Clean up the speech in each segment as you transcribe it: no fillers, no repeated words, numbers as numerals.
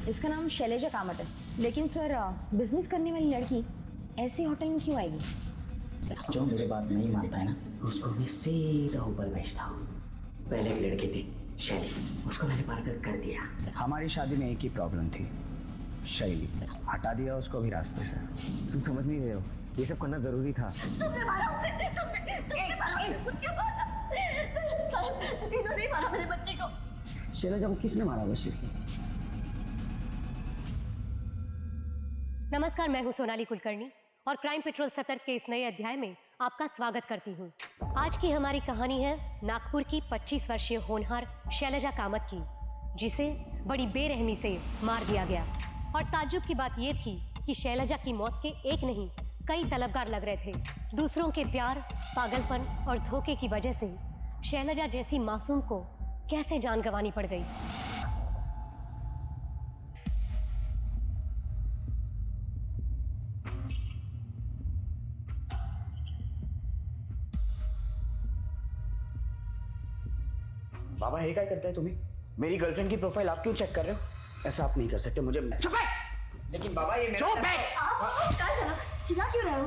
इसका नाम शैलजा कामत है। लेकिन सर बिजनेस करने वाली लड़की ऐसे होटल में क्यों आएगी? जो मेरी बात नहीं मानता है ना, उसको मैं सीधा ऊपर भेजता हूँ। पहले एक लड़की थी शैली, उसको मैंने पार्सल कर दिया। हमारी शादी में एक ही प्रॉब्लम थी, शैली। हटा दिया उसको भी रास्ते से। तुम समझ नहीं रहे हो, ये सब करना जरूरी था। तुमने मारा उसे, तुमने मारा, क्यों मारा? सर, इन्होंने मारा मेरे बच्चे को। शैलजा को किसने मारा बच्चे? नमस्कार, मैं हूं सोनाली कुलकर्णी और क्राइम पेट्रोल सतर्क के इस नए अध्याय में आपका स्वागत करती हूं। आज की हमारी कहानी है नागपुर की 25 वर्षीय होनहार शैलजा कामत की, जिसे बड़ी बेरहमी से मार दिया गया। और ताज्जुब की बात यह थी कि शैलजा की मौत के एक नहीं कई तलबगार लग रहे थे। दूसरों के प्यार, पागलपन और धोखे की वजह से शैलजा जैसी मासूम को कैसे जान गंवानी पड़ गई। बाबा हे काय करताय तुम्ही? मेरी गर्लफ्रेंड की प्रोफाइल आप क्यों चेक कर रहे हो? ऐसा आप नहीं कर सकते, मुझे चुप है। लेकिन बाबा ये मेरा क्या चला? चिल्ला क्यों रहे हो?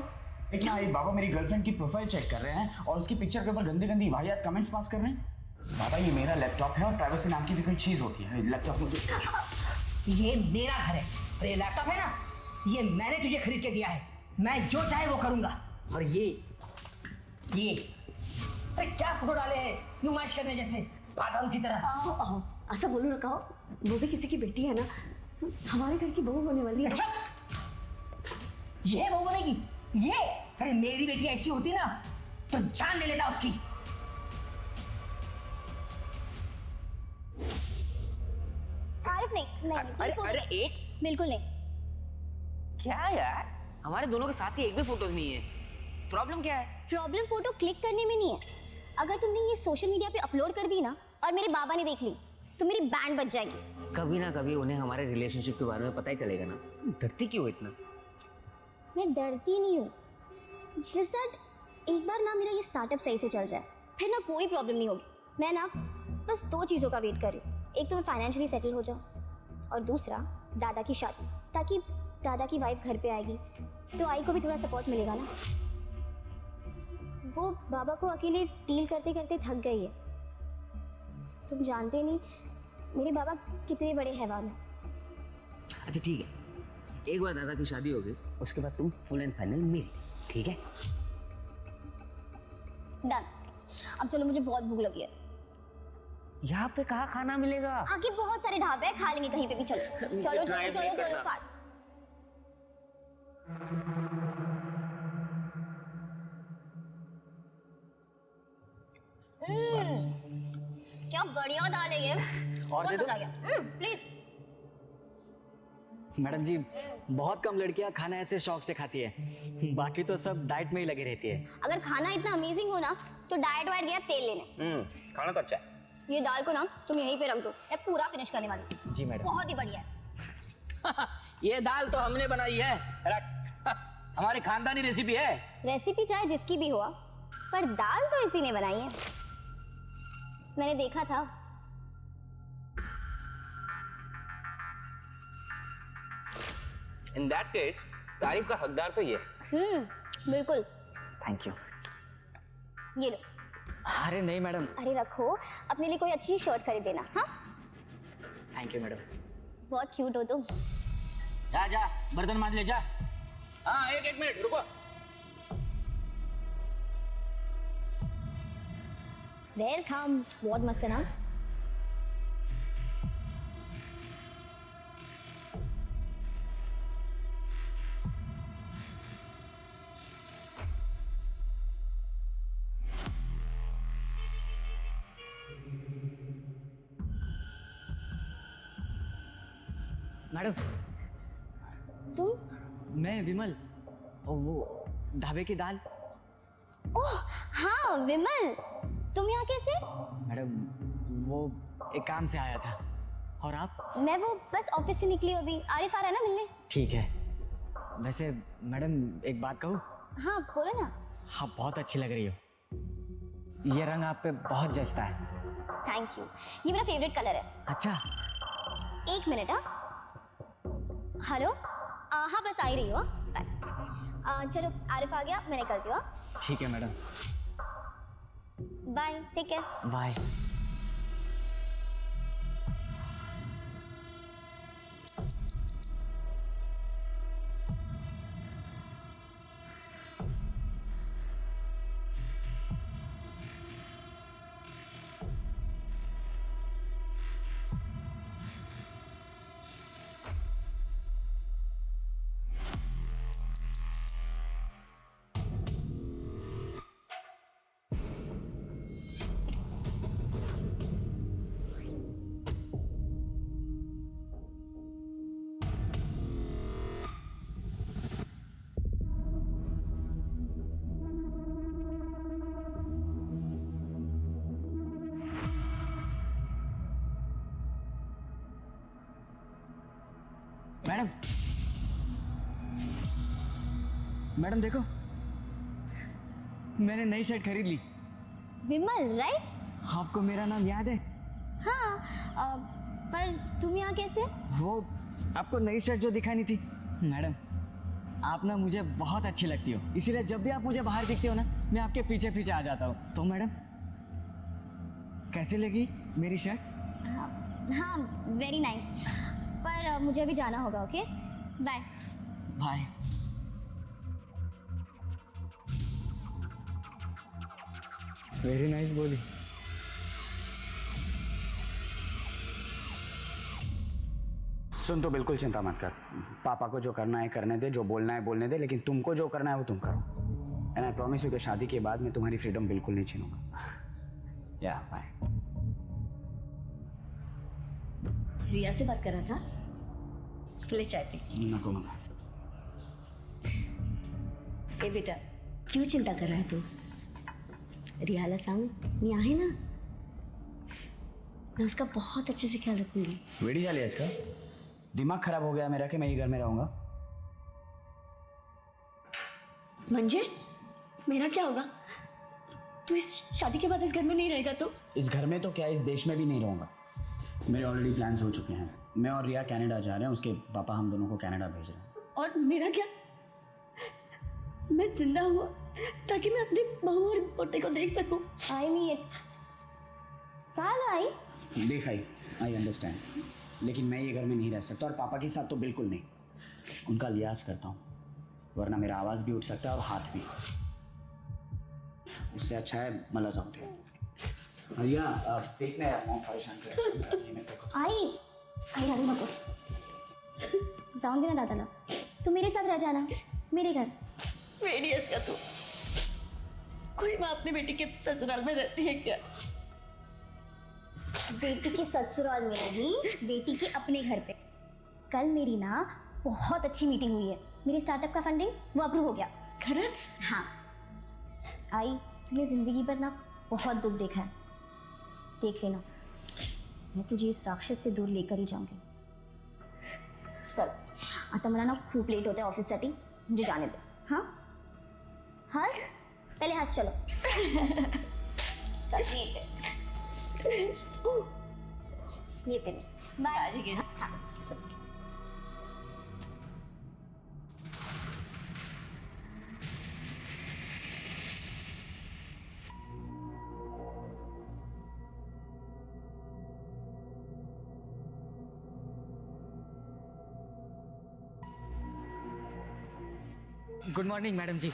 लेकिन ये बाबा मेरी गर्लफ्रेंड की प्रोफाइल चेक कर रहे हैं और उसकी पिक्चर के ऊपर गंदे गंदी वाहियात कमेंट्स पास कर रहे हैं। बाबा ये मेरा लैपटॉप है और प्राइवेसी नाम की भी कोई चीज होती है। लैपटॉप मुझे, ये मेरा घर है और ये लैपटॉप है ना, ये मैंने तुझे खरीद के दिया है। मैं जो चाहे वो करूंगा। और ये अरे क्या फोटो डाले हैं नुमाइश करने जैसे, बाजारों की तरह। ऐसा बोलो ना, कहो वो भी किसी की बेटी है ना, हमारे घर की बहू होने वाली है। अच्छा, ये वो बनेगी ये? अरे मेरी बेटी ऐसी होती ना तो जान ले लेता उसकी। आरिफ नहीं, अरे एक बिल्कुल नहीं। क्या यार, हमारे दोनों के साथ ही एक भी फोटोज नहीं है। प्रॉब्लम क्या है? प्रॉब्लम फोटो क्लिक करने में नहीं है। अगर तुमने ये सोशल मीडिया पे अपलोड कर दी ना और मेरे बाबा ने देख ली तो मेरी बैंड बज जाएगी। कभी ना कभी उन्हें हमारे रिलेशनशिप के बारे में पता ही चलेगा ना। तुम डरती क्यों इतना? मैं डरती नहीं हूँ, जस्ट दैट एक बार ना मेरा ये स्टार्टअप सही से चल जाए, फिर ना कोई प्रॉब्लम नहीं होगी। मैं ना बस 2 चीज़ों का वेट कर रही हूँ। एक तो मैं फाइनेंशियली सेटल हो जाऊँ और दूसरा दादा की शादी, ताकि दादा की वाइफ घर पे आएगी तो आई को भी थोड़ा सपोर्ट मिलेगा ना। वो बाबा को अकेले डील करते करते थक गई है। तुम जानते नहीं मेरे बाबा कितने बड़े हैवान हैं। अच्छा ठीक है, एक बार दादा की शादी होगी उसके बाद तुम फुल एंड फाइनल मिल, ठीक है? डन। अब चलो, मुझे बहुत भूख लगी है। यहाँ पे कहाँ खाना मिलेगा? आगे बहुत सारे ढाबे हैं, खा लेंगे कहीं पे भी। चलो चलो चलो Drive चलो नहीं चलो करना। फास्ट। क्या बढ़िया दाल है ये। और दे बहुत दो? मजा आ गया। प्लीज। मैडम जी, बहुत कम लड़कियां खाना ऐसे शौक से खाती है, बाकी तो सब डाइट में ही लगी रहती है। अगर खाना इतना अमेजिंग हो ना तो डाइट वाइट गया तेल लेने। खाना तो अच्छा है। ये दाल को ना तुम यहीं पे रख दो, मैं पूरा फिनिश करने वाली हूँ। जी मैडम। बहुत ही बढ़िया है। ये दाल तो हमने बनाई है, हमारी खानदानी रेसिपी है। रेसिपी चाहे जिसकी भी हो, पर दाल तो इसी ने बनाई है। मैंने देखा था। इन दैट केस तारीफ का हकदार तो ये। बिल्कुल। Thank you. ये लो। अरे नहीं मैडम। अरे रखो, अपने लिए कोई अच्छी शर्ट खरीद देना। हाँ, थैंक यू मैडम। बहुत क्यूट हो तुम। जा जा बर्तन मांज ले जा। हाँ एक मिनट रुको। वेलकम। बहुत मस्त है ना। मैडम, तुम? मैं विमल, और वो ढाबे की दाल। ओह हाँ विमल, तुम यहाँ कैसे? मैडम वो एक काम से आया था। और आप? मैं वो बस ऑफिस से निकली हूँ अभी। आरिफ आ रहा है ना मिलने। ठीक है। वैसे मैडम एक बात कहूँ? हाँ बोलो ना। आप बहुत अच्छी लग रही हो। ये रंग आप पे बहुत जचता है। Thank you. ये मेरा फेवरेट कलर है। अच्छा। एक मिनट। हाँ हेलो हाँ बस आ ही रही हो बाय। चलो आरिफ आ गया, मैं निकलती हूँ। हाँ? ठीक है madam, bye, take care. Bye. Madam, madam देखो, मैंने नई शर्ट खरीद ली। विमल राइट? आपको मेरा नाम याद है? हाँ पर तुम यहाँ कैसे? वो आपको नई शर्ट जो दिखानी थी। मैडम, आप ना मुझे बहुत अच्छी लगती हो, इसीलिए जब भी आप मुझे बाहर दिखते हो ना, मैं आपके पीछे पीछे आ जाता हूँ। तो मैडम, कैसे लगी मेरी शर्ट? हाँ वेरी नाइस, पर मुझे अभी जाना होगा। Okay bye. Bye. Very nice बोली। सुन, तो बिल्कुल चिंता मत कर, पापा को जो करना है करने दे, जो बोलना है बोलने दे, लेकिन तुमको जो करना है वो तुम करो। एंड आई प्रॉमिस यू कि शादी के बाद मैं तुम्हारी फ्रीडम बिल्कुल नहीं छीनूंगा। या बाय। रिया से बात कर रहा था, ले चाय पी। नको मना। ए बेटा, क्यों चिंता कर रहा है तू? रियाला सांग मी आहे ना, मैं उसका बहुत अच्छे से ख्याल रखूंगी। वेड़ी जा लिया इसका, दिमाग खराब हो गया मेरा कि मैं ये घर में रहूंगा। मंजे, मेरा क्या होगा? तू इस शादी के बाद इस घर में नहीं रहेगा तो? इस घर में तो क्या, इस देश में भी नहीं रहूंगा। मेरे ऑलरेडी प्लान्स हो चुके हैं। मैं और रिया कनाडा जा रहे हैं, उसके पापा हम दोनों को कनाडा भेज रहे हैं। और मेरा क्या? मैं जिंदा हूँ ताकि मैं अपनी बहू और पोते को देख सकूं। आई मीन कल आई। देख आई अंडरस्टैंड, लेकिन मैं ये घर में नहीं रह सकता, और पापा के साथ तो बिल्कुल नहीं। उनका लिहाज करता हूँ, वरना मेरा आवाज़ भी उठ सकता है और हाथ भी। उससे अच्छा है मला जाऊँ दे। भैया देखना यार, मॉम परेशान कर। आई रानी नकोस, जाऊन दे ना दादाला, तू मेरे साथ रह जाना मेरे घर। वेडियस का तू, कोई माँ अपनी बेटी के ससुराल में रहती है क्या? बेटी के ससुराल में नहीं, बेटी के अपने घर पे। कल मेरी ना बहुत अच्छी मीटिंग हुई है, मेरी स्टार्टअप का फंडिंग वो अप्रूव हो गया। खरंच? हाँ आई, तूने जिंदगी पर ना बहुत दुख देखा है, देख लेना, मैं तुझे इस राक्षस से दूर लेकर ही जाऊंगी। चल आता मला ना खूप लेट होता है ऑफिससाठी, मुझे जाने दो। हाँ हंस, पहले हंस। चलो चल ये तेरे बाय। हाँ चल। गुड मॉर्निंग मैडम जी।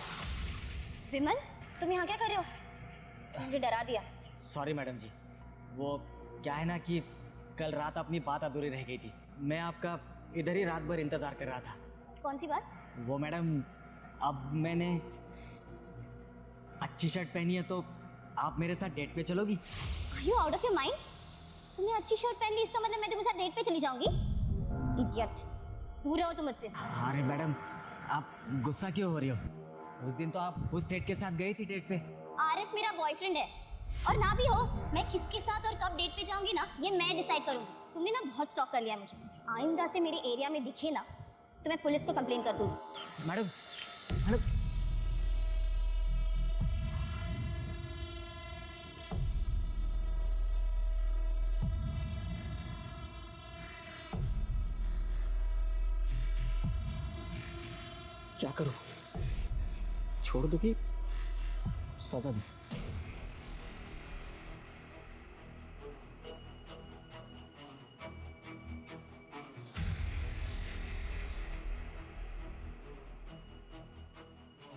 विमल, तुम यहाँ क्या कर रहे हो? मुझे डरा दिया। सॉरी मैडम जी, वो क्या है ना कि कल रात अपनी बात अधूरी रह गई थी। मैं आपका इधर ही रात भर इंतज़ार कर रहा था। कौन सी बात? वो मैडम, अब मैंने अच्छी शर्ट पहनी है, तो आप मेरे साथ डेट पे चलोगी? Are you out of your mind? तुमने अच्छी शर्ट पहन ली, इसका मतलब मैं तुम्हारे साथ डेट पे चली जाऊंगी? इडियट, दूर रहो तुम मुझसे। अरे मैडम, आप गुस्सा क्यों हो रही हो? उस दिन तो आप उस सेट के साथ गई थी डेट पे। आरिफ मेरा बॉयफ्रेंड है, और ना भी हो, मैं किसके साथ और कब डेट पे जाऊंगी ना, ये मैं डिसाइड करूंगी। तुमने ना बहुत स्टॉक कर लिया मुझे, आइंदा से मेरे एरिया में दिखे ना तो मैं पुलिस को कंप्लेन कर दूंगी। मैडम, मैडम, क्या करूं? छोड़ दो कि सजा दो?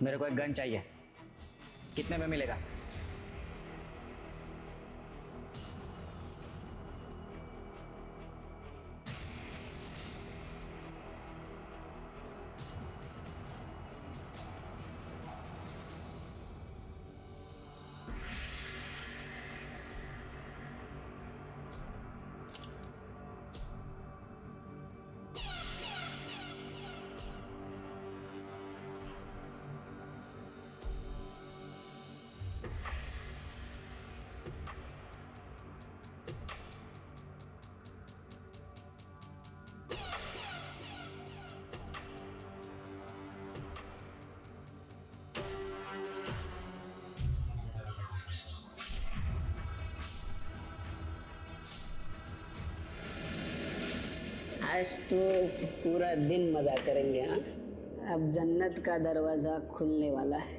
मेरे को एक गन चाहिए। कितने में मिलेगा? आज तो पूरा दिन मजा करेंगे। हाँ, अब जन्नत का दरवाजा खुलने वाला है।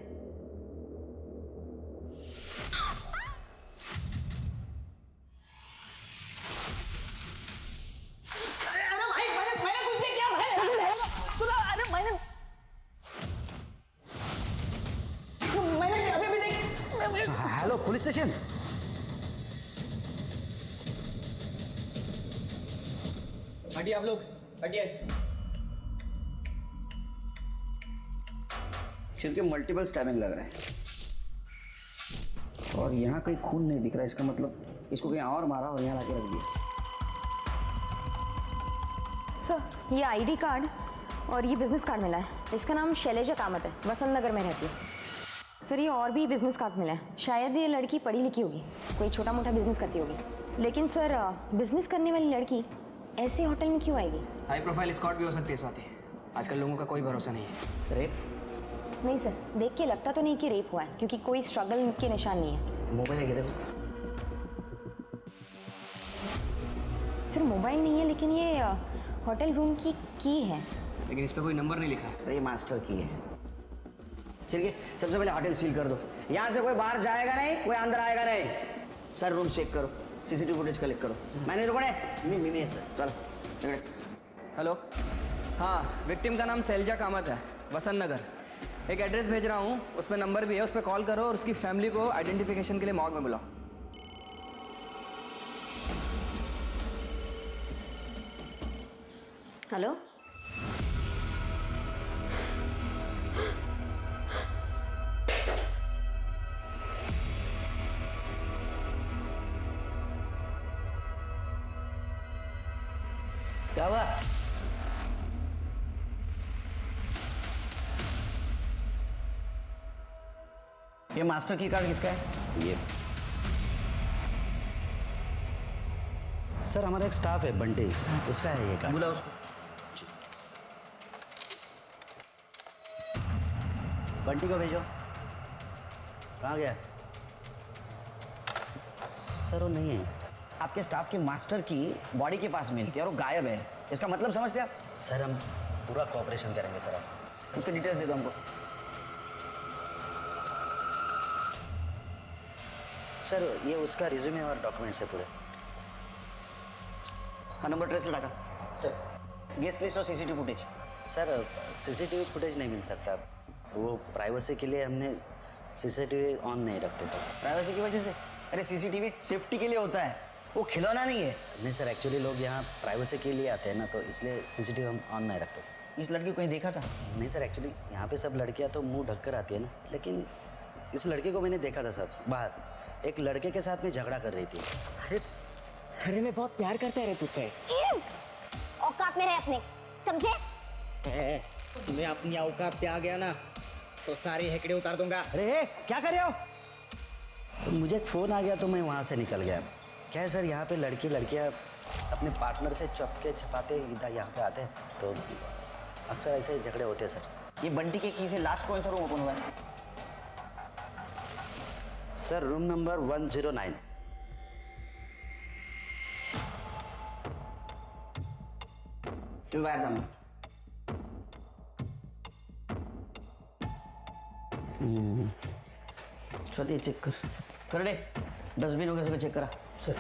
Hello police station. हटिए आप लोग, हटिए। सिर के मल्टीपल स्टैबिंग लग रहा है और यहाँ कहीं खून नहीं दिख रहा है। इसका मतलब इसको कहीं और मारा और यहाँ लाके रख दिया। सर ये आईडी कार्ड और ये बिजनेस कार्ड मिला है। इसका नाम शैलेजा कामत है, वसंत नगर में रहती है। सर ये और भी बिजनेस कार्ड्स मिले हैं। शायद ये लड़की पढ़ी लिखी होगी, कोई छोटा मोटा बिजनेस करती होगी। लेकिन सर बिजनेस करने वाली लड़की ऐसे होटल में क्यों आएगी? हाई प्रोफाइल स्कॉट भी हो सकती है स्वाति। आजकल लोगों का कोई भरोसा नहीं है। रेप? नहीं सर, देख के लगता तो नहीं कि रेप हुआ है, क्योंकि कोई स्ट्रगल के निशान नहीं है। मोबाइल है देखो। सर मोबाइल नहीं है, लेकिन ये होटल रूम की है। लेकिन इस पर कोई नंबर नहीं लिखा है। अरे ये मास्टर की है। चलिए सबसे पहले होटल सील कर दो। यहाँ से कोई बाहर जाएगा नहीं, कोई अंदर आएगा नहीं। सर रूम चेक करो, सीसीटीवी फुटेज कलेक्ट करो। मैनेजर कौन है? मैं सर। चलो हेलो, हाँ, विक्टिम का नाम शैलजा कामत है, वसंत नगर। एक एड्रेस भेज रहा हूँ, उस पर नंबर भी है, उस पर कॉल करो और उसकी फैमिली को आइडेंटिफिकेशन के लिए मॉर्ग में बुलाओ। हेलो, क्या हुआ? ये मास्टर की कार्ड किसका है? ये सर हमारा एक स्टाफ है बंटी, उसका है ये कार्ड। बुला उसको। बंटी को भेजो। कहाँ गया? सर वो नहीं है। आपके स्टाफ के मास्टर की बॉडी के पास मिलती है और वो गायब है। इसका मतलब समझते आप? सर हम पूरा कोऑपरेशन करेंगे सर। आप उसके डिटेल्स दे दो हमको। सर ये उसका रिज्यूमे और डॉक्यूमेंट्स है पूरे। हाँ नंबर ट्रेस लगा सर। गेस्ट लिस्ट और CCTV footage. Sir CCTV footage नहीं मिल सकता, वो प्राइवेसी के लिए हमने सीसीटीवी ऑन नहीं रखते सर। प्राइवेसी की वजह से? अरे सीसीटीवी सेफ्टी के लिए होता है, वो खिलौना नहीं है। नहीं सर, एक्चुअली लोग यहाँ प्राइवेसी के लिए आते हैं ना, तो इसलिए सीसीटीवी हम ऑन नहीं रखते सर। इस लड़की को कहीं देखा था? नहीं सर, एक्चुअली यहाँ पे सब लड़कियाँ तो मुंह ढक कर आती है ना, लेकिन इस लड़के को मैंने देखा था सर बाहर, एक लड़के के साथ में झगड़ा कर रही थी। अरे मैं बहुत प्यार करता है तुझसे। औकात में रहे अपने, समझे? मैं अपनी औकात पे आ गया ना तो सारे हेकड़े उतार दूंगा। अरे क्या कर रहे हो? तो मुझे एक फ़ोन आ गया तो मैं वहाँ से निकल गया। क्या है सर, यहाँ पे लड़कियाँ अपने पार्टनर से चपके छपाते इधर यहाँ पे आते हैं, तो अक्सर ऐसे झगड़े होते हैं सर। ये बंटी के की से लास्ट कौन सा रूम ओपन हुआ है? Sir room number 109। बाहर स्वाति चेक कर दे, डस्टबिन हो गया, चेक करा सर।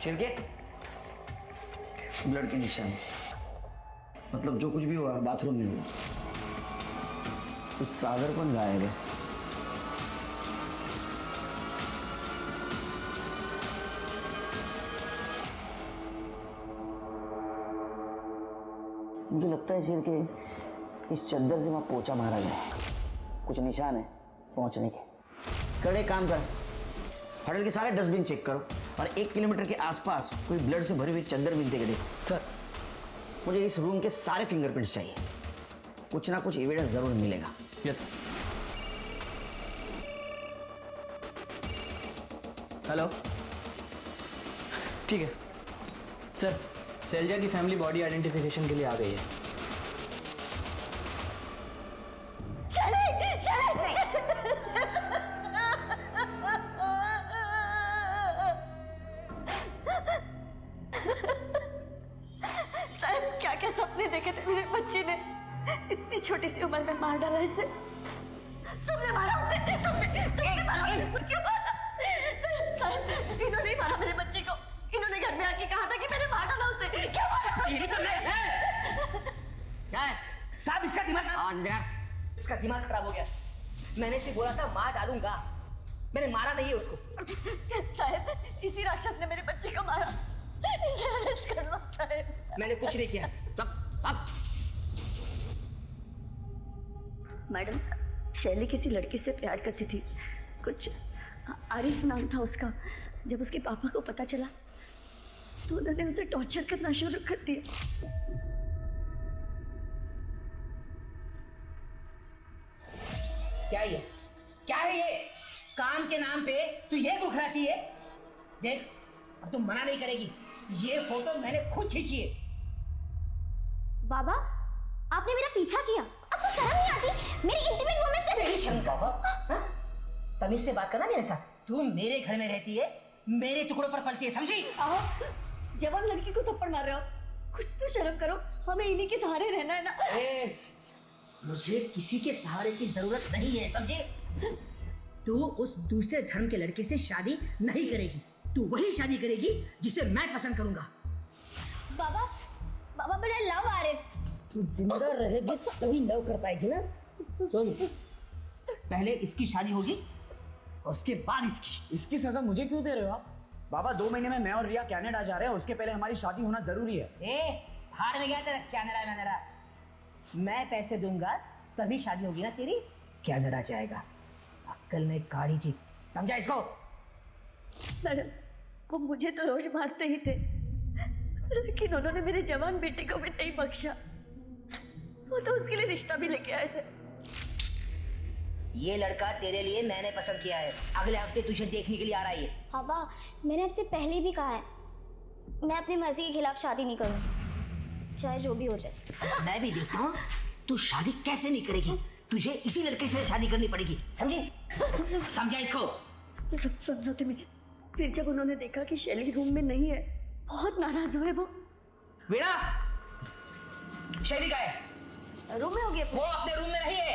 छिड़के ब्लड के निशान, मतलब जो कुछ भी हुआ बाथरूम में हुआ। कुछ सागर कौन गायब है? मुझे लगता है शेर के इस चद्दर से वहां पोछा मारा गया है। कुछ निशान है पहुंचने के। कड़े काम कर, होटल के सारे डस्टबिन चेक करो और 1 किलोमीटर के आसपास कोई ब्लड से भरी हुई चद्दर मिलती है सर। मुझे इस रूम के सारे फिंगरप्रिंट्स चाहिए, कुछ ना कुछ एविडेंस जरूर मिलेगा। Yes sir. हेलो, ठीक है सर। शैलजा की फैमिली बॉडी आइडेंटिफिकेशन के लिए आ गई है। साहब क्या क्या सपने देखे थे मेरे बच्चे ने, इतनी छोटी सी उम्र में मार डाला इसे। तुमने मारा उसे, तुमने मारा उसे, क्यों मारा? साहब इन्होंने ही मारा मेरे बच्चे को। इन्होंने घर में आके कहा था कि मैंने मार डाला उसे। क्यों मारा? यही तो मैं क्या है साहब, इसका दिमाग खराब हो गया। मैंने इसे बोला था मार डालूंगा, मैंने मारा नहीं है उसको। साहब इसी राक्षस ने मेरे बच्चे को मारा, इसे अरेस्ट कर लो साहब। मैंने कुछ नहीं किया। अब मैडम, शैली किसी लड़की से प्यार करती थी, कुछ आरिफ नाम था उसका। जब उसके पापा को पता चला तो उन्होंने उसे टॉर्चर करना शुरू कर दिया। क्या ये, क्या है ये? काम के नाम पे तू ये दुखलाती है? देख, अब तुम मना नहीं करेगी, ये फोटो मैंने खुद खींची है। बाबा, आपने मेरा पीछा किया, आपको शर्म नहीं आती? मेरी इंटीमेट मोमेंट्स कैसे? मेरी शर्म का हाँ? तमीज से बात करना मेरे साथ। तू मेरे घर में रहती है, मेरे टुकड़ों पर पलती है, समझी? जवान लड़की को थप्पड़ मार रहे हो, कुछ तो शर्म करो। हमें इन्हीं के सहारे रहना है ना। मुझे किसी के सहारे की जरूरत नहीं है, समझे? तू उस दूसरे धर्म के लड़के से शादी नहीं करेगी, तू वही शादी करेगी जिसे मैं पसंद करूंगा। बाबा मेरा लव आरिफ। तू जिंदा रहेगी तभी लव कर पाएगी ना। सुन, पहले इसकी शादी होगी और उसके बाद इसकी सजा मुझे क्यों दे रहे हो आप? बाबा 2 महीने में मैं और रिया कनाडा जा रहे हैं, उसके पहले हमारी शादी होना जरूरी है। भाड़ में गया तेरा कनाडा। मैं पैसे दूंगा तभी शादी होगी ना तेरी। कनाडा जाएगा, अक्कल में गाड़ी जी, समझा इसको? मैडम, वो मुझे तो रोज मारते ही थे, लेकिन उन्होंने मेरे जवान बेटे को भी नहीं बख्शा। वो तो उसके लिए रिश्ता भी लेके आए थे। ये लड़का तेरे लिए मैंने पसंद किया है, अगले हफ्ते तुझे देखने के लिए आ रहा है। बाबा, मैंने आपसे पहले भी कहा है, मैं अपनी मर्जी के खिलाफ शादी नहीं करूंगी, चाहे जो भी हो जाए। मैं भी देखता हूँ तू शादी कैसे नहीं करेगी। तुझे इसी लड़के से शादी करनी पड़ेगी, समझी? समझा इसको? समझौते में फिर जब उन्होंने देखा कि शैली रूम में नहीं है, बहुत नाराज हुए वो। वीणा, शैली का है? रूम में होगी, वो अपने रूम में नहीं है,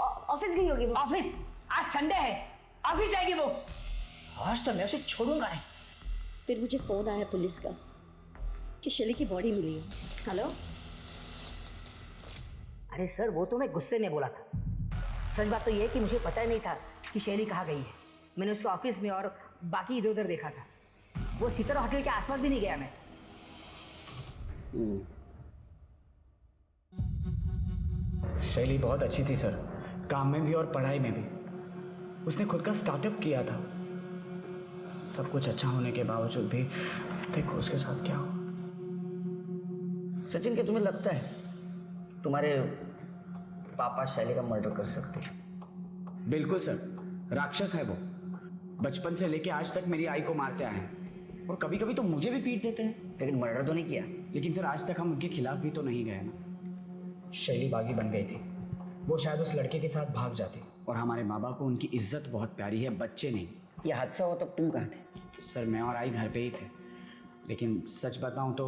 ऑफिस गई होगी वो। ऑफिस? आज संडे है, ऑफिस जाएगी वो। आज तो मैं उसे छोड़ूंगा नहीं। फिर मुझे फोन आया पुलिस का कि शैली की बॉडी मिली है। हेलो? अरे सर, वो तो मैं गुस्से में बोला था। सच बात तो ये है कि मुझे पता ही नहीं था कि शैली कहाँ गई है। मैंने उसके ऑफिस में और बाकी इधर उधर देखा था। वो सितारा होटल के आसपास भी नहीं गया मैं। शैली बहुत अच्छी थी सर, काम में भी और पढ़ाई में भी। उसने खुद का स्टार्टअप किया था। सब कुछ अच्छा होने के बावजूद भी देखो उसके साथ क्या हुआ। सचिन, क्या तुम्हें लगता है तुम्हारे पापा शैली का मर्डर कर सकते? बिल्कुल सर, राक्षस है वो। बचपन से लेके आज तक मेरी आई को मारते आए हैं और कभी कभी तो मुझे भी पीट देते हैं। लेकिन मर्डर तो नहीं किया। लेकिन सर, आज तक हम उनके खिलाफ भी तो नहीं गए ना। शैली बागी बन गई थी, वो शायद उस लड़के के साथ भाग जाती। और हमारे माँ बाप को उनकी इज्जत बहुत प्यारी है, बच्चे नहीं ये हादसा हुआ तब तुम कहाँ थे? सर मैं और आई घर पे ही थे, लेकिन सच बताऊं तो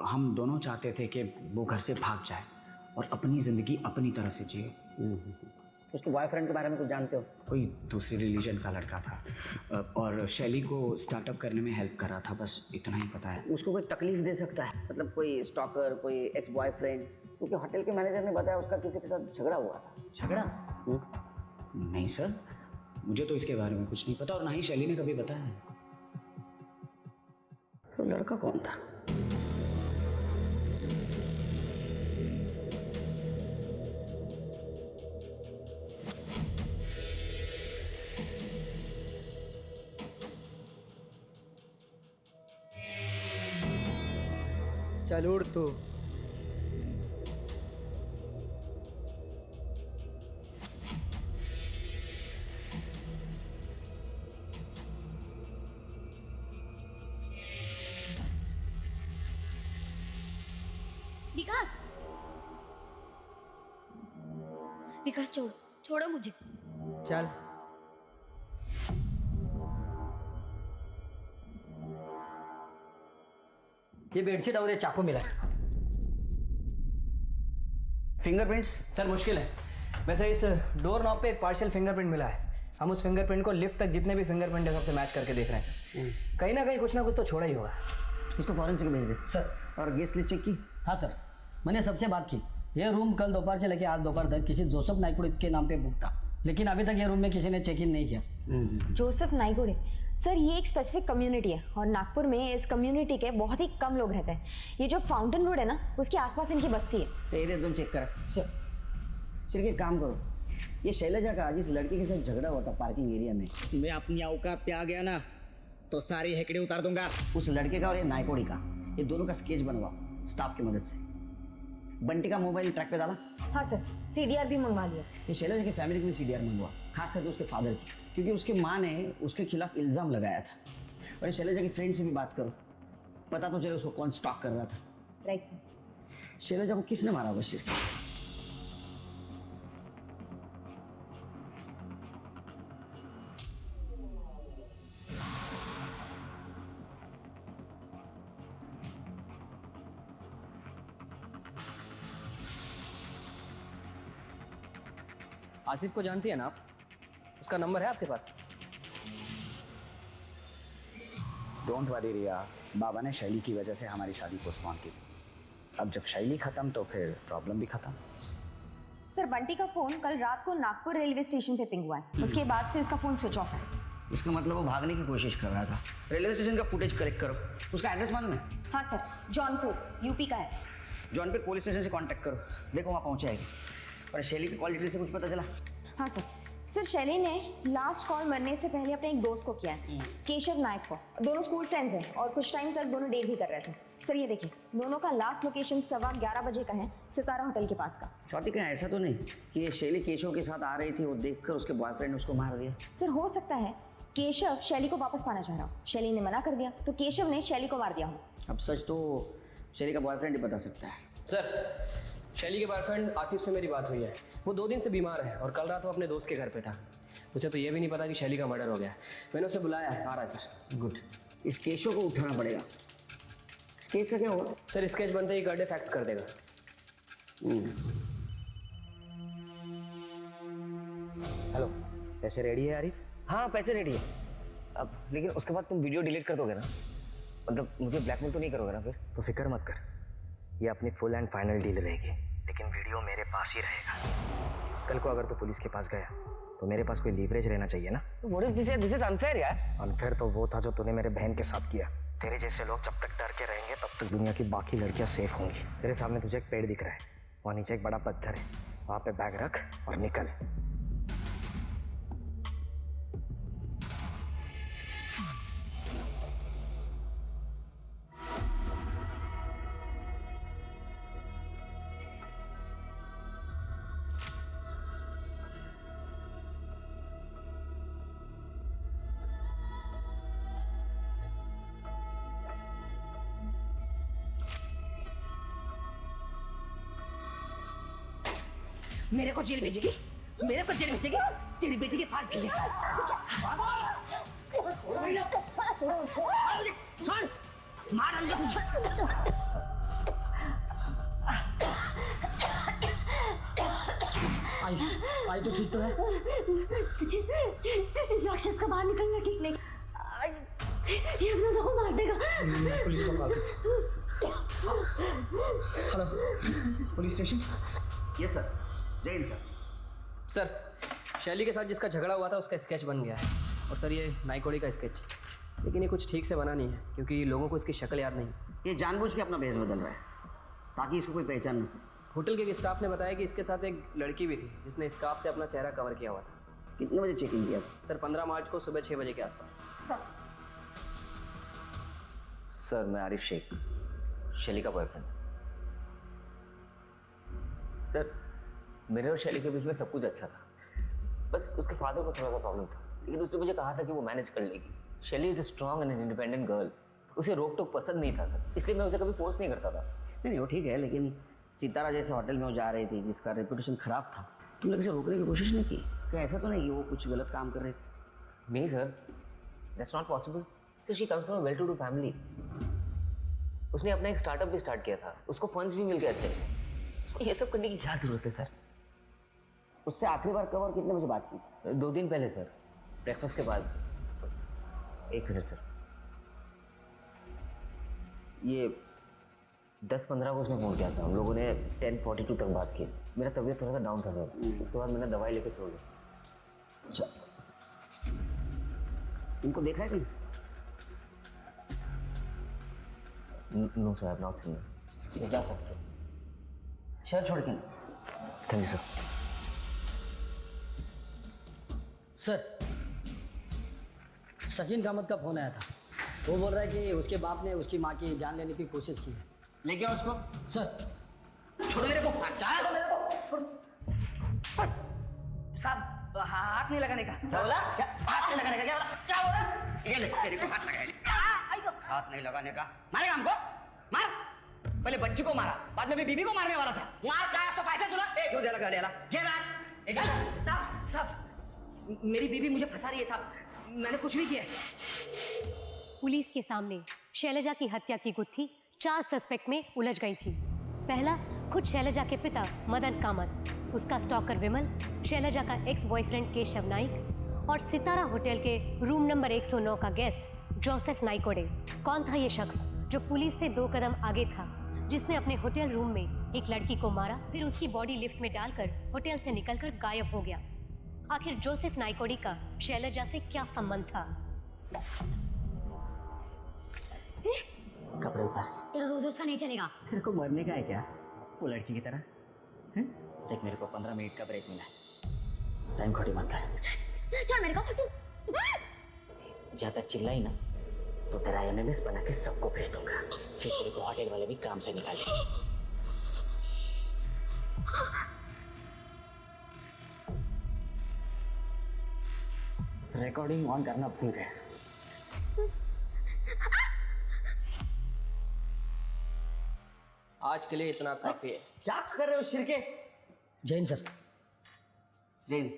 हम दोनों चाहते थे कि वो घर से भाग जाए और अपनी ज़िंदगी अपनी तरह से जिए। उसके बॉयफ्रेंड के बारे में कुछ जानते हो? कोई दूसरी रिलीजन का लड़का था और शैली को स्टार्टअप करने में हेल्प कर रहा था, बस इतना ही पता है। उसको कोई तकलीफ दे सकता है? मतलब कोई स्टॉकर, कोई एक्स बॉयफ्रेंड? क्योंकि होटल के मैनेजर ने बताया उसका किसी के साथ झगड़ा हुआ था। झगड़ा? नहीं सर, मुझे तो इसके बारे में कुछ नहीं पता और ना ही शैली ने कभी बताया है। तो लड़का कौन था? चल उड़ तू। विकास, विकास छोड़ो, छोड़ो मुझे। चल। ये बेडशीट और ये चाकू मिला है। फिंगरप्रिंट्स? सर मुश्किल है, वैसे इस डोर नॉब पे एक पार्शियल फिंगरप्रिंट मिला है। हम उस फिंगरप्रिंट को लिफ्ट तक जितने भी फिंगरप्रिंट है सबसे मैच करके देख रहे हैं सर। कहीं ना कुछ तो छोड़ा ही होगा। इसको फॉरेंसिक भेज दे सर। और गेस्ट लिस्ट चेक की? हाँ सर, मैंने सबसे बात की। ये रूम कल दोपहर से लेकर आज दोपहर तक किसी जोसेफ नाइकुड़े के नाम पे बुक था, लेकिन अभी तक ये रूम में किसी ने चेक इन नहीं किया। जोसेफ नाइकुड़े? सर ये एक स्पेसिफिक कम्युनिटी है और नागपुर में इस कम्युनिटी के बहुत ही कम लोग रहते हैं। ये जो फाउंटेन रोड है ना, उसके आसपास इनकी बस्ती है। एरिया तुम चेक करा। सर। सिर्फ एक काम करो, ये शैलजा का जिस लड़की के साथ झगड़ा हुआ था पार्किंग एरिया में, मैं अपनी औकात पे आ गया ना तो सारी हेकड़ी उतार दूंगा। उस लड़के का और ये नायकोड़ी का, ये दोनों का स्केच बनवाओ स्टाफ की मदद से। बंटी का मोबाइल ट्रैक पे डाला? हाँ सर, सीडीआर भी मंगवा लिया। ये शैलजा की फैमिली की भी सीडीआर मंगवा, खास करके उसके फादर की, क्योंकि उसकी माँ ने उसके खिलाफ इल्ज़ाम लगाया था। और ये शैलजा की फ्रेंड से भी बात करो, पता तो चले उसको कौन स्टॉक कर रहा था। Right sir. शैलजा को किसने मारा होगा सिर्फ? आसिफ को जानती है ना आप? उसका नंबर है आपके पास? डोंट वरी रिया, बाबा ने शैली की वजह से हमारी शादी पोस्टपोन की। अब जब शैली खत्म तो फिर प्रॉब्लम भी खत्म। सर बंटी का फोन कल रात को नागपुर रेलवे स्टेशन पे पिंग हुआ है। उसके बाद से उसका फोन स्विच ऑफ है। इसका मतलब वो भागने की कोशिश कर रहा था। रेलवे स्टेशन का फुटेज कलेक्ट करो। उसका एड्रेस मालूम है? हाँ सर, जौनपुर यूपी का है। जौनपुर पुलिस स्टेशन से कांटेक्ट करो, देखो वहाँ पहुँच जाएगी। और शैली की कॉल डिटेल से कुछ पता चला? हाँ सर। सर शैली ने लास्ट कॉल मरने से पहले अपने एक दोस्त को किया है, केशव नायक को। दोनों स्कूल फ्रेंड्स हैं और कुछ टाइम तक दोनों डेट भी कर रहे थे। सर ये देखिए, दोनों का लास्ट लोकेशन 11:15 बजे का है, सितारा होटल के पास का। स्वाति कहीं ऐसा तो नहीं कि ये शैली केशव के साथ आ रही थी, वो देखकर उसके बॉयफ्रेंड ने उसको मार दिया? सर हो सकता है केशव शैली को वापस पाना चाह रहा हो, शैली ने मना कर दिया तो केशव ने शैली को मार दिया हो। अब सच तो शैली का बॉयफ्रेंड ही बता सकता है। सर शैली के बॉयफ्रेंड आसिफ से मेरी बात हुई है। वो 2 दिन से बीमार है और कल रात वो अपने दोस्त के घर पे था। मुझे तो ये भी नहीं पता कि शैली का मर्डर हो गया है। मैंने उसे बुलाया है, आ रहा है सर। गुड, इस केशव को उठाना पड़ेगा। स्केच का क्या हुआ? सर स्केच बनते ही कर दे, फैक्स कर देगा। हेलो, पैसे रेडी है आरिफ? हाँ पैसे रेडी है। अब लेकिन उसके बाद तुम वीडियो डिलीट कर दोगे ना? मतलब मुझे ब्लैकमेल तो नहीं करोगे ना फिर? तो फिक्र मत कर, ये अपनी फुल एंड फाइनल डील रहेगी, लेकिन वीडियो मेरे पास ही रहेगा। कल को अगर तू पुलिस के पास गया तो मेरे पास कोई लीवरेज रहना चाहिए ना। What is this? This is unfair यार। अनफेयर तो वो था जो तूने मेरे बहन के साथ किया। तेरे जैसे लोग जब तक डर के रहेंगे तब तक दुनिया की बाकी लड़कियां सेफ होंगी। तेरे सामने तुझे एक पेड़ दिख रहा है, वहाँ नीचे एक बड़ा पत्थर है, वहाँ पे बैग रख और निकल। मेरे को जेल भेजेगी? मेरे को जेल भेजेगी तेरी बेटी के पास भेजेगी छोड़ मार आई तो ठीक तो है। सचिन, इस राक्षस का बाहर निकलना ठीक नहीं। ये अपना लोगों को मार देगा। मैं पुलिस को कॉल करता हूं। Hello, police station. Yes sir, जय हिंद सर। सर, शैली के साथ जिसका झगड़ा हुआ था उसका स्केच बन गया है। और सर ये नाइकोडी का स्केच, लेकिन ये कुछ ठीक से बना नहीं है क्योंकि लोगों को इसकी शक्ल याद नहीं। ये जानबूझ के अपना भेष बदल रहा है ताकि इसको कोई पहचान न सके। होटल के स्टाफ ने बताया कि इसके साथ एक लड़की भी थी जिसने स्कार्फ से अपना चेहरा कवर किया हुआ था। कितने बजे चेकिंग किया था? सर 15 मार्च को सुबह 6 बजे के आसपास। सर मैं आरिफ शेख, शैली का बॉयफ्रेंड। सर मेरे और शैली के बीच में सब कुछ अच्छा था, बस उसके फादर को थोड़ा सा प्रॉब्लम था, लेकिन उसने मुझे कहा था कि वो मैनेज कर लेगी। शैली is a strong and independent girl. उसे रोक टोक पसंद नहीं था सर, इसलिए मैं उसे कभी फोर्स नहीं करता था। नहीं वो ठीक है, लेकिन सितारा जैसे होटल में वो जा रही थी जिसका रेपुटेशन खराब था, तुमने किसी रोकने की कोशिश नहीं की? क्या ऐसा तो नहीं कि वो कुछ गलत काम कर रहे थे? नहीं sir, that's not possible. Sir she comes from well to do family. उसने अपना एक स्टार्टअप भी स्टार्ट किया था, उसको फंड्स भी मिल गए थे। ये सब करने की क्या जरूरत है सर? उससे आखिरी बार कब और कितने बजे बात की? 2 दिन पहले सर, ब्रेकफास्ट के बाद। 1 मिनट सर, ये 10-15 को उसने फ़ोन किया था। हम लोगों ने 10:42 तक बात की। मेरा तबीयत थोड़ा सा डाउन था सर, उसके बाद मैंने दवाई लेके सो गया। अच्छा, उनको देखा है कहीं? No sir, I have not seen. ये जा सकते हो, शहर छोड़ के। Thank you sir. Sir, Sachin Kamat का फोन आया था। वो बोल रहा है कि उसके बाप ने उसकी माँ की जान लेने की कोशिश की है। लेके आओ उसको। सर छोड़ो मेरे को, चाहे मेरे को छोड़। साहब हाथ नहीं लगाने का। क्या बोला? क्या हाथ नहीं लगाने का? क्या बोला? क्या बोला? ये ले तेरे को हाथ लगा ले। हाथ नहीं लगाने का। मारेगा हमको? मार। पहले बच्ची को मारा, बाद में भी बीबी को मारने वाला था। मार का सो फायदा तुला? क्यों जरा गाड़ी वाला? ये रात। साहब मेरी बीबी मुझे फंसा रही है साहब, मैंने कुछ नहीं किया है। पुलिस के सामने शैलजा की हत्या की गुत्थी 4 सस्पेक्ट में उलझ गई थी। पहला, खुद शैलजा के पिता मदन कामत, उसका स्टॉकर विमल, शैलजा का एक्स बॉयफ्रेंड केशव नाइक और सितारा होटल के रूम नंबर 109 का गेस्ट जोसेफ नाइकोडे। कौन था ये शख्स जो पुलिस से 2 कदम आगे था, जिसने अपने होटल रूम में एक लड़की को मारा, फिर उसकी बॉडी लिफ्ट में डालकर होटल से निकलकर गायब हो गया? आखिर जोसेफ नाइकोडी का शैलजा से क्या संबंध था? कपड़े उतार। तेरा रोज रोज का नहीं चलेगा। तेरे को मरने का है क्या वो लड़की की तरह? देख मेरे को 15 मिनट का ब्रेक मिला है, टाइम खोटी मत कर। छोड़ मेरे को। ज्यादा चिल्लाई ना तो तेरा एमएमएस बना के सबको भेज दूंगा, फिर तेरे को होटल वाले भी काम से निकालेंगे। रिकॉर्डिंग ऑन करना भूल गए। आज के लिए इतना काफी है। क्या कर रहे हो शिरके? जैन सर। जैन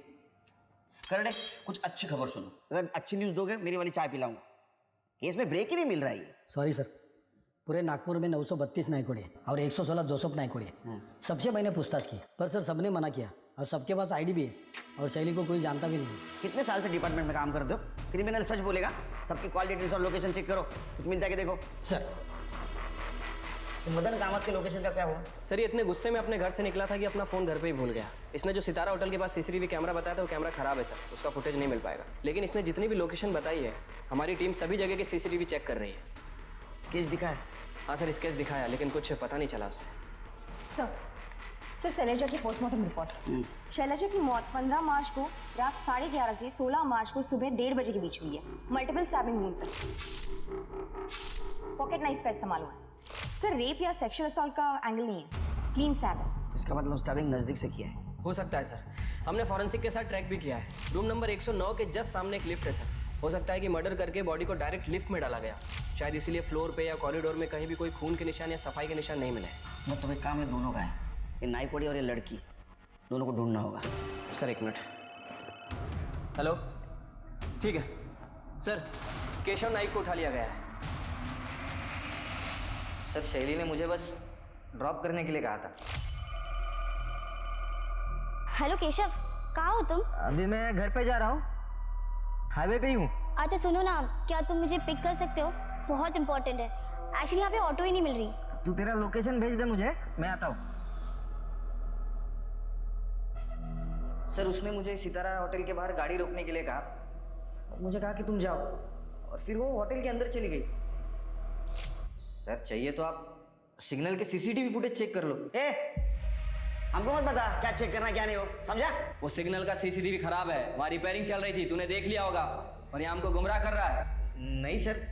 करने कुछ अच्छी खबर सुनो। अगर अच्छी न्यूज़ दोगे मेरी वाली चाय पिलाऊंगा। केस में ब्रेक ही नहीं मिल रहा है। सॉरी सर, पूरे नागपुर में 932 नाइकोडे और 116 जोसेफ नाइकोडे, सबसे मैंने पूछताछ की, पर सर सबने मना किया और सबके पास आईडी भी है और शैली को कोई जानता भी नहीं। कितने साल से डिपार्टमेंट में काम करते हो? क्रिमिनल सच बोलेगा। सबकी कॉल डिटेल्स और लोकेशन चेक करो, कुछ मिलता है कि देखो। सर तो मदन कामत के लोकेशन का क्या हुआ? सर ये इतने गुस्से में अपने घर से निकला था कि अपना फोन घर पे ही भूल गया। इसने जो सितारा होटल के पास सीसीटीवी कैमरा बताया था वो कैमरा खराब है सर, उसका फुटेज नहीं मिल पाएगा। लेकिन इसने जितनी भी लोकेशन बताई है, हमारी टीम सभी जगह के सीसीटीवी चेक कर रही है। स्केच दिखा है? हाँ सर, स्केच दिखाया, लेकिन कुछ पता नहीं चला उससे। सर शैलजा की पोस्टमार्टम रिपोर्ट। शैलजा की मौत 15 मार्च को रात 11:30 से 16 मार्च को सुबह 1:30 बजे के बीच हुई है। मल्टीपल स्टैबिंग वुंड्स हैं। पॉकेट नाइफ का इस्तेमाल हुआ है। सर रेप या सेक्सुअल असॉल्ट का एंगल नहीं है, क्लीन स्टैब है। इसका मतलब स्टैबिंग नजदीक से किया है। हो सकता है सर, हमने फॉरेंसिक के साथ ट्रैक भी किया है। रूम नंबर 109 के जस्ट सामने एक लिफ्ट है सर। हो सकता है कि मर्डर करके बॉडी को डायरेक्ट लिफ्ट में डाला गया, शायद इसीलिए फ्लोर पे या कॉरिडोर में कहीं भी कोई खून के निशान या सफाई के निशान नहीं मिले। मैं तुम्हें काम है दोनों का है, ये नाइकोडी और ये लड़की, दोनों को ढूंढना होगा। सर एक मिनट। हेलो, ठीक है सर, केशव नाइक को उठा लिया गया है। सर शैली ने मुझे बस ड्रॉप करने के लिए कहा था। हेलो केशव, कहाँ हो तुम? अभी मैं घर पे जा रहा हूँ, हाईवे पे ही हूँ। अच्छा सुनो ना, क्या तुम मुझे पिक कर सकते हो? बहुत इंपॉर्टेंट है। एक्चुअली यहाँ पे ऑटो ही नहीं मिल रही। तू तेरा लोकेशन भेज दे मुझे, मैं आता हूँ। सर उसने मुझे सितारा होटल के बाहर गाड़ी रोकने के लिए कहा, मुझे कहा कि तुम जाओ, और फिर वो होटल के अंदर चली गई। सर चाहिए तो आप सिग्नल के सीसीटीवी फुटेज चेक कर लो। हमको मत बता क्या चेक करना क्या नहीं हो, समझा? वो सिग्नल का सीसीटीवी खराब है, वहाँ रिपेयरिंग चल रही थी, तूने देख लिया होगा, और ये हमको गुमराह कर रहा है। नहीं सर।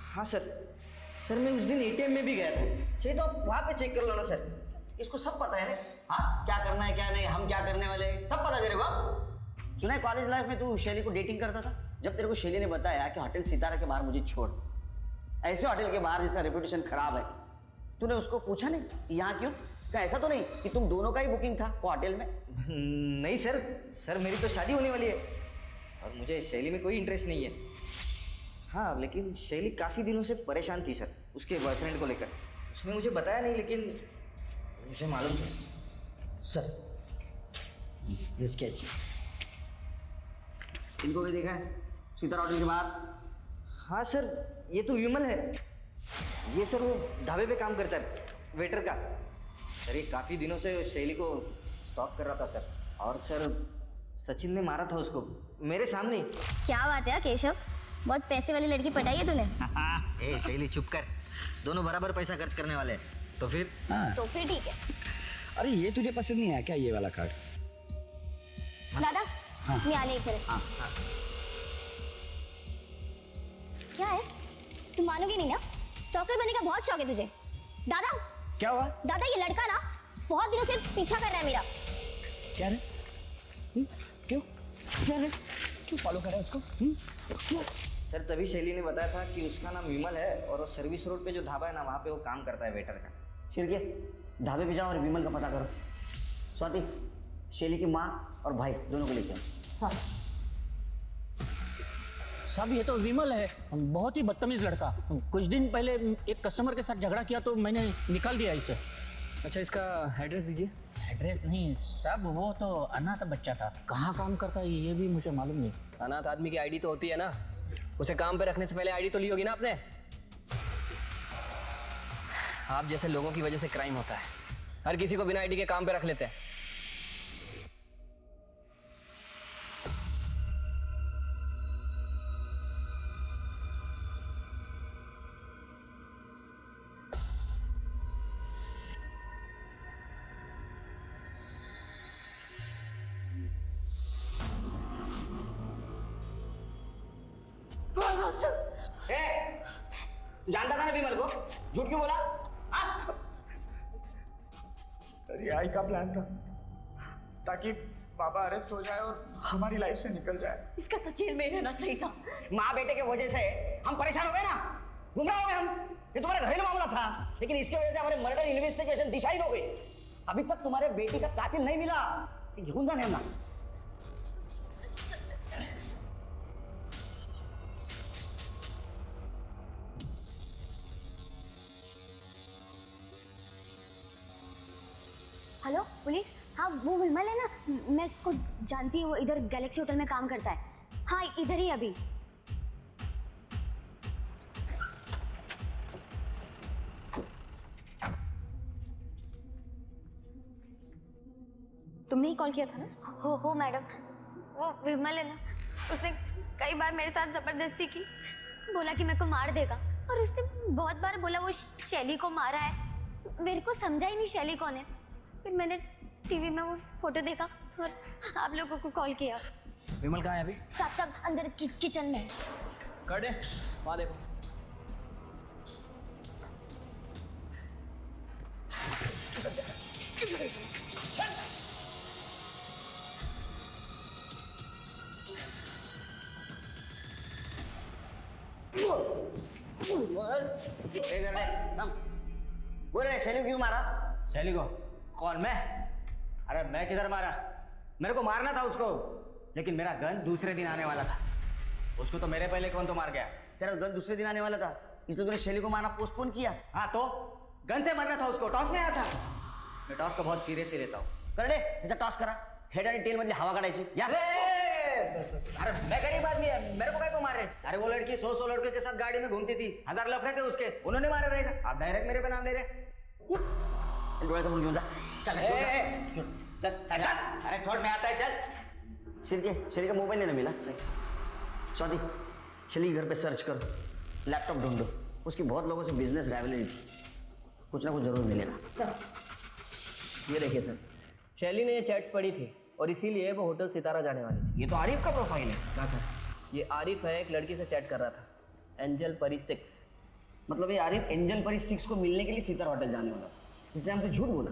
हाँ सर, सर मैं उस दिन एटीएम में भी गया था, चाहिए तो आप वहाँ पे चेक कर लो ना सर। इसको सब पता है ना, हाँ क्या करना है क्या नहीं, हम क्या करने वाले हैं, सब पता तेरे को। सुना है कॉलेज लाइफ में तू शैली को डेटिंग करता था? जब तेरे को शैली ने बताया कि होटल सितारा के बाहर मुझे छोड़, ऐसे होटल के बाहर जिसका रेपुटेशन खराब है, तूने उसको पूछा नहीं कि यहाँ क्यों? क्या ऐसा तो नहीं कि तुम दोनों का ही बुकिंग था वो होटल में? नहीं सर, सर मेरी तो शादी होने वाली है और मुझे शैली में कोई इंटरेस्ट नहीं है। हाँ लेकिन शैली काफ़ी दिनों से परेशान थी सर उसके बॉयफ्रेंड को लेकर। उसने मुझे बताया नहीं लेकिन मुझे मालूम था सर। ये स्केच इनको भी देखा है सितारा होटल के बाहर? हाँ सर, ये तो विमल है। ये सर वो ढाबे पे काम करता है, वेटर का। सर ये काफ़ी दिनों से शैली को स्टॉक कर रहा था सर, और सर सचिन ने मारा था उसको मेरे सामने। क्या बात है केशव, बहुत पैसे वाली लड़की पटाई है तूने। ए शैली चुप कर, दोनों बराबर पैसा खर्च करने वाले हैं। तो फिर? तो फिर ठीक है। अरे ये तुझे पसंद नहीं आया क्या, ये वाला कार्ड? दादा मैं आने ही क्या है, तुम मानोगे नहीं ना, स्टॉकर बनने का बहुत शौक है तुझे। दादा क्या हुआ? दादा ये लड़का ना बहुत दिनों से पीछा कर रहा है मेरा। क्या रे? क्यों क्या रे? क्यों फॉलो कर रहा है उसको? क्यों? सर तभी शैली ने बताया था कि उसका नाम विमल है और वो सर्विस रोड पे जो ढाबा है ना वहाँ पे वो काम करता है वेटर का। शिरके ढाबे पे जाओ और विमल का पता करो। स्वाति शैली की माँ और भाई दोनों को लेके आओ। साहब ये तो विमल है, बहुत ही बदतमीज लड़का। कुछ दिन पहले एक कस्टमर के साथ झगड़ा किया तो मैंने निकाल दिया इसे। अच्छा इसका एड्रेस दीजिए। एड्रेस नहीं साहब, वो तो अनाथ बच्चा था, कहाँ काम करता है ये भी मुझे मालूम नहीं। अनाथ आदमी की आईडी तो होती है ना, उसे काम पे रखने से पहले आईडी तो ली होगी ना आपने। आप जैसे लोगों की वजह से क्राइम होता है, हर किसी को बिना आईडी के काम पे रख लेते हैं। जानता था ना विमल को, झूठ क्यों बोला? सर ये आई का प्लान था ताकि बाबा अरेस्ट हो जाए और हमारी लाइफ से निकल जाए। इसका तो जेल में रहना सही था। माँ बेटे के वजह से हम परेशान हो गए ना, गुमराह हो गए हम। ये तुम्हारा घरेलू मामला था, लेकिन इसकी वजह से हमारे मर्डर इन्वेस्टिगेशन दिशाहीन हो गई। अभी तक तुम्हारे बेटी का कातिल नहीं मिला। घेऊन जा ना। हेलो पुलिस, हाँ वो विमल है ना, मैं उसको जानती हूँ, इधर गैलेक्सी होटल में काम करता है। हाँ इधर ही अभी। तुमने ही कॉल किया था ना? हो मैडम, वो विमल है ना, उसने कई बार मेरे साथ जबरदस्ती की, बोला कि मेरे को मार देगा, और उसने बहुत बार बोला वो शैली को मारा है। मेरे को समझा ही नहीं शैली कौन है। फिर मैंने टीवी में वो फोटो देखा और आप लोगों को कॉल किया। विमल कहाँ है अभी? सब अंदर किचन में। कर दे, वहाँ देखो। बोल रहे शैली क्यों मारा? शैली को? कौन? मैं? अरे मैं किधर मारा? मेरे को मारना था उसको, लेकिन मेरा गन दूसरे दिन आने वाला था। उसको तो मेरे पहले कौन तो मार गया। तेरा गन दूसरे दिन आने वाला था, इसलिए तूने शैली को मारना पोस्टपोन किया। हाँ तो गन से मारना था उसको, टॉस में आया था। मैं टॉस को बहुत सीरियसली लेता हूँ। कर दे, त्याचा टॉस करा। हेड आणि टेल मधली हवा काढायची या। अरे मैं गरीब आदमी है, मेरे को काय को मार रहे? अरे वो लड़की 100 लड़के के साथ गाड़ी में घूमती थी, 1000 लफड़े थे उसके, उन्होंने मारा रहेगा। आप डायरेक्ट मेरे पे नाम ले रहे। डोळ्यासमोर घेऊन जा। चल चल चल, अरे छोड़, मैं आता है, चल। शैली का मोबाइल नहीं ना मिला? स्वाति, शैली के घर पे सर्च करो, लैपटॉप ढूंढो। उसकी बहुत लोगों से बिजनेस राइवलरी थी, कुछ ना कुछ जरूर मिलेगा। ये देखिए सर, शैली ने ये चैट्स पढ़ी थी और इसीलिए वो होटल सितारा जाने वाली थी। ये तो आरिफ का प्रोफाइल है। हाँ सर, ये आरिफ है, एक लड़की से चैट कर रहा था, एंजल परी 6। मतलब ये आरिफ एंजल परी 6 को मिलने के लिए सितारा होटल जाने वाला, इसलिए हमसे झूठ बोला।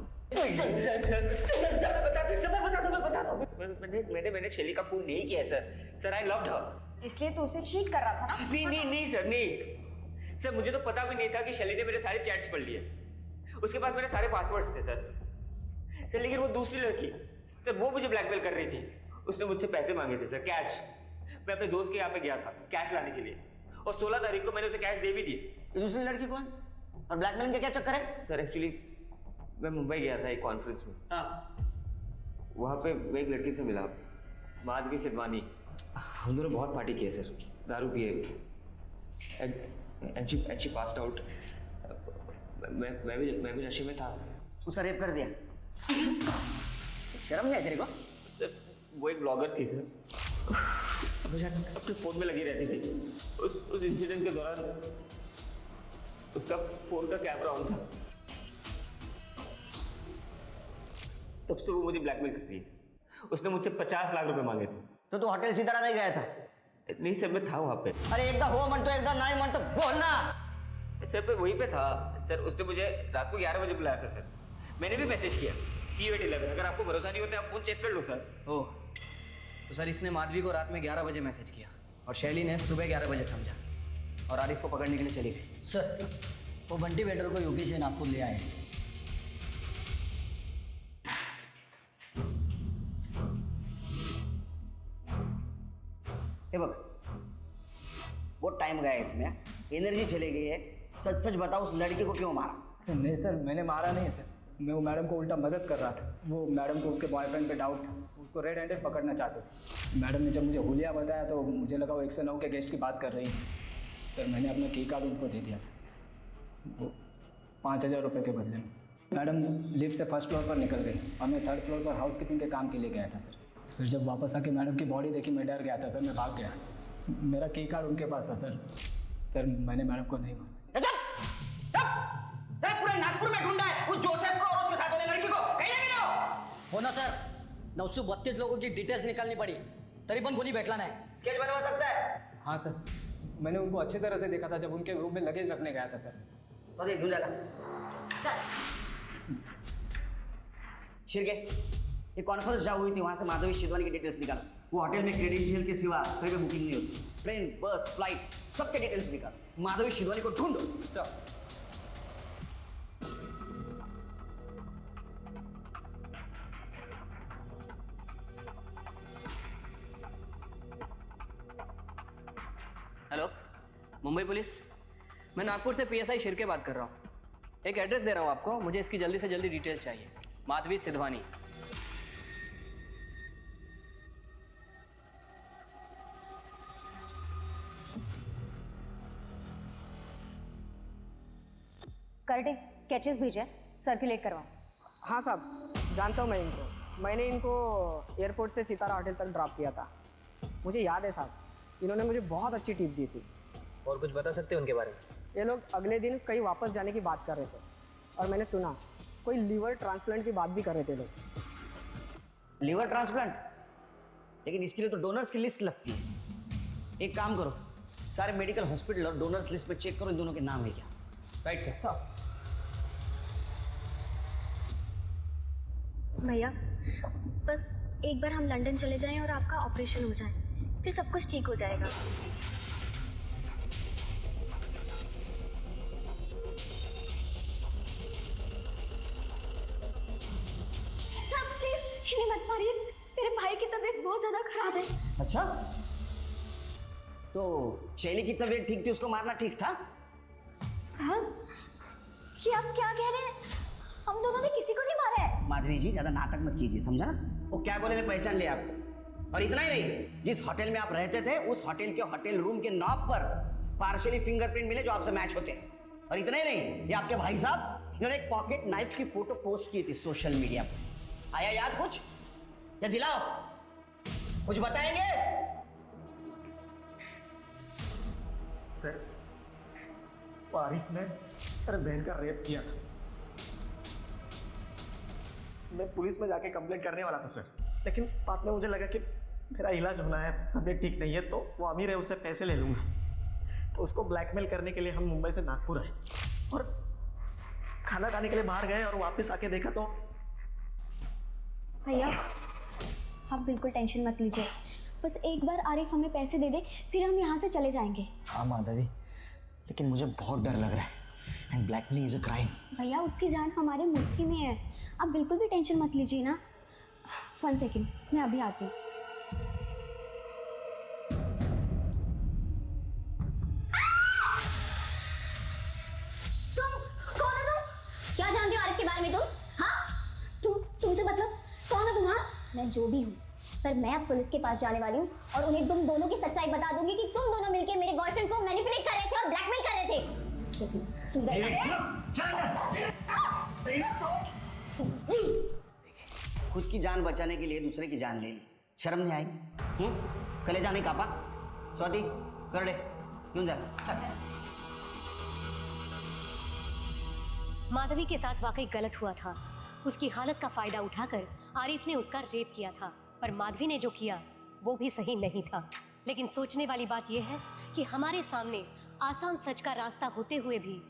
मैंने शैली का खून नहीं किया sir. Sir I loved her. इसलिए तो उसे चीट कर रहा था ना? नहीं सर, नहीं सर, मुझे तो पता भी नहीं था कि शैली ने मेरे सारे चैट्स पढ़ लिए। उसके पास मेरे सारे पासवर्ड्स थे सर। लेकिन वो दूसरी लड़की सर, वो मुझे ब्लैकमेल कर रही थी। उसने मुझसे पैसे मांगे थे सर, कैश। मैं अपने दोस्त के यहाँ पे गया था कैश लाने के लिए, और 16 तारीख को मैंने उसे कैश दे भी दी। दूसरी लड़की कौन और ब्लैकमेलिंग का क्या चक्कर है? सर एक्चुअली मैं मुंबई गया था एक कॉन्फ्रेंस में। वहाँ पे मैं एक लड़की से मिला, माधवी सिद्धवानी। हम दोनों बहुत पार्टी किए सर, दारू पिए, एंड शी पास्ड आउट। मैं भी नशे में था। उसका रेप कर दिया? शर्म नहीं आई तेरे को? सर वो एक ब्लॉगर थी सर, हमेशा अपने फोन में लगी रहती थी। उस इंसिडेंट के दौरान उसका फोन का कैमरा ऑन था, तब से वो मुझे ब्लैकमेल कर रही है सर। उसने मुझसे 50 लाख रुपए मांगे थे। तो तू हॉटेल सितारा नहीं गया था? नहीं सर, मैं था वहाँ पे। अरे एकदा हो म्हणतो, एकदा नाही म्हणतो, बोल ना। सर मैं वहीं पे था सर। उसने मुझे रात को 11 बजे बुलाया था सर। मैंने भी मैसेज किया see you at 11। अगर आपको भरोसा नहीं होता आप फोन चेक कर लो सर। ओह, तो सर इसने माधवी को रात में 11 बजे मैसेज किया और शैली ने सुबह 11 बजे समझा और आरिफ को पकड़ने के लिए चली गई। सर, वो बंटी वेटर को यूपी से नागपुर ले आए। हे बघ, बहुत टाइम गया इसमें, एनर्जी चली गई है। सच सच बताओ, उस लड़की को क्यों मारा? नहीं सर, मैंने मारा नहीं सर। मैं वो मैडम को उल्टा मदद कर रहा था। वो मैडम को उसके बॉयफ्रेंड पे डाउट था, उसको रेड हैंडेड पकड़ना चाहते थे। मैडम ने जब मुझे हुलिया बताया तो मुझे लगा वो 109 के गेस्ट की बात कर रही है। सर मैंने अपना की कार्ड उनको दे दिया था, वो 5000 रुपये के बदले में। मैडम लिफ्ट से फर्स्ट फ्लोर पर निकल गई और मैं थर्ड फ्लोर पर हाउस कीपिंग के काम के लिए गया था सर। फिर जब वापस आके मैडम की बॉडी देखी, मैं डर गया था सर, मैं भाग गया। मेरा की कार्ड उनके पास था सर। सर मैंने मैडम को नहीं मारा। सर पूरे नागपुर में ढूंढा है उस जोसेफ को और उसके साथ वाले लड़की को, कहीं नहीं मिला। हो ना सर, 932 लोगों की डिटेल्स निकालनी पड़ी, तरी पण कोणी भेटला नाही। स्केच बनवा सकता है? हाँ सर, मैंने उनको अच्छी तरह से देखा था जब उनके रूम में लगेज रखने गया था सर। तो देख ढूंढा शिरके, ये कॉन्फ्रेंस जहाँ हुई थी वहाँ से माधवी सिद्धवानी की डिटेल्स निकाल। वो होटल में क्रेडेंशियल के सिवा कहीं पे बुकिंग नहीं होती। ट्रेन, बस, फ्लाइट सबके डिटेल्स निकाल। माधवी सिद्धवानी को ढूंढो। चल। हेलो, मुंबई पुलिस, मैं नागपुर से PSI शिरके बात कर रहा हूँ। एक एड्रेस दे रहा हूँ आपको, मुझे इसकी जल्दी से जल्दी डिटेल चाहिए। माधवी सिद्धवानी। करटे स्केचेस भेजे, सर्कुलेट करवाओ। हाँ साहब, जानता हूँ मैं इनको। मैंने इनको एयरपोर्ट से सितारा होटल तक ड्रॉप किया था। मुझे याद है साहब, इन्होंने मुझे बहुत अच्छी टिप दी थी। और कुछ बता सकते हैं उनके बारे में? ये लोग अगले दिन कहीं वापस जाने की बात कर रहे थे और मैंने सुना कोई लीवर ट्रांसप्लांट की बात भी कर रहे थे लोग। Liver transplant? लेकिन इसके लिए तो डोनर्स की लिस्ट लगती है। एक काम करो, सारे मेडिकल हॉस्पिटल और डोनर्स लिस्ट में चेक करो इन दोनों के नाम है क्या। Right sir. भैया बस एक बार हम लंदन चले जाएं और आपका ऑपरेशन हो जाए, फिर सब कुछ ठीक हो जाएगा। सर प्लीज बहुत ज्यादा खराब है। अच्छा, तो शैली की तबीयत ठीक थी, उसको मारना ठीक था? साहब, ये आप क्या कह रहे हैं? हम दोनों ने किसी को नहीं मारा है। माधवी जी, ज्यादा नाटक मत कीजिए, समझा ना? वो क्या बोले, पहचान लिया आपको। और इतना ही नहीं, जिस होटल में आप रहते थे उस होटल के होटल रूम के नॉब पर पार्शियली फिंगरप्रिंट मिले जो आपसे मैच होते हैं। और इतना ही नहीं, ये आपके भाई साहब, इन्होंने एक पॉकेट नाइफ की फोटो पोस्ट की थी सोशल मीडिया पर। आया याद कुछ? या दिलाओ, कुछ बताएंगे? सर, आरिफ ने मेरे बहन का रेप किया था। मैं पुलिस में जाके कंप्लेंट करने वाला था सर, लेकिन बाद में मुझे लगा कि मेरा इलाज होना है, तबीयत ठीक नहीं है, तो वो अमीर है, उससे पैसे ले लूँगा। तो उसको ब्लैकमेल करने के लिए हम मुंबई से नागपुर आए और खाना खाने के लिए बाहर गए और वापस आके देखा तो। भैया आप बिल्कुल टेंशन मत लीजिए, बस एक बार आरिफ हमें पैसे दे दे, फिर हम यहाँ से चले जाएंगे। हाँ माधवी, लेकिन मुझे बहुत डर लग रहा है, and blackmailing is a crime. भैया उसकी जान हमारे मुट्ठी में है, आप बिल्कुल भी टेंशन मत लीजिए ना। 1 सेकेंड, मैं अभी आती हूँ। तुम कौन है? तुम क्या जानते हो आरिफ के बारे में? तुम तुमसे मतलब कौन है तुम्हारा? मैं जो भी हूँ, पर मैं अब पुलिस के पास जाने वाली हूँ और उन्हें तुम दोनों की सच्चाई बता दूंगी कि तुम दोनों मिलकर मेरे बॉयफ्रेंड को मैनिपुलेट कर रहे थे और ब्लैकमेल कर रहे थे। तुम खुद की जान बचाने के लिए दूसरे की जान ले ली, शर्म नहीं आई? कलेजा नहीं कापा? स्वाति कर दे, क्यों जा? माधवी के साथ वाकई गलत हुआ था। उसकी हालत का फायदा उठाकर आरिफ ने उसका रेप किया था, पर माधवी ने जो किया वो भी सही नहीं था। लेकिन सोचने वाली बात यह है कि हमारे सामने आसान सच का रास्ता होते हुए भी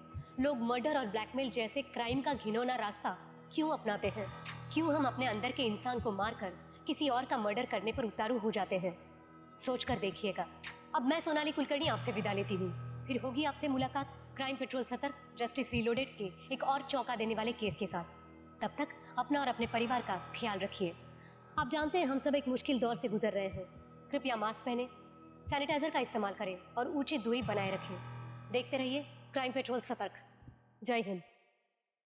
लोग मर्डर और ब्लैकमेल जैसे क्राइम का घिनौना रास्ता क्यों अपनाते हैं? क्यों हम अपने अंदर के इंसान को मारकर किसी और का मर्डर करने पर उतारू हो जाते हैं? सोच कर देखिएगा। अब मैं सोनाली कुलकर्णी आपसे विदा लेती हूँ, फिर होगी आपसे मुलाकात क्राइम पेट्रोल सतर्क जस्टिस रीलोडेड के एक और चौंका देने वाले केस के साथ। तब तक अपना और अपने परिवार का ख्याल रखिए। आप जानते हैं हम सब एक मुश्किल दौर से गुजर रहे हैं। कृपया मास्क पहने, सैनिटाइजर का इस्तेमाल करें और उचित दूरी बनाए रखें। देखते रहिए क्राइम पेट्रोल सतर्क। जय हिंद।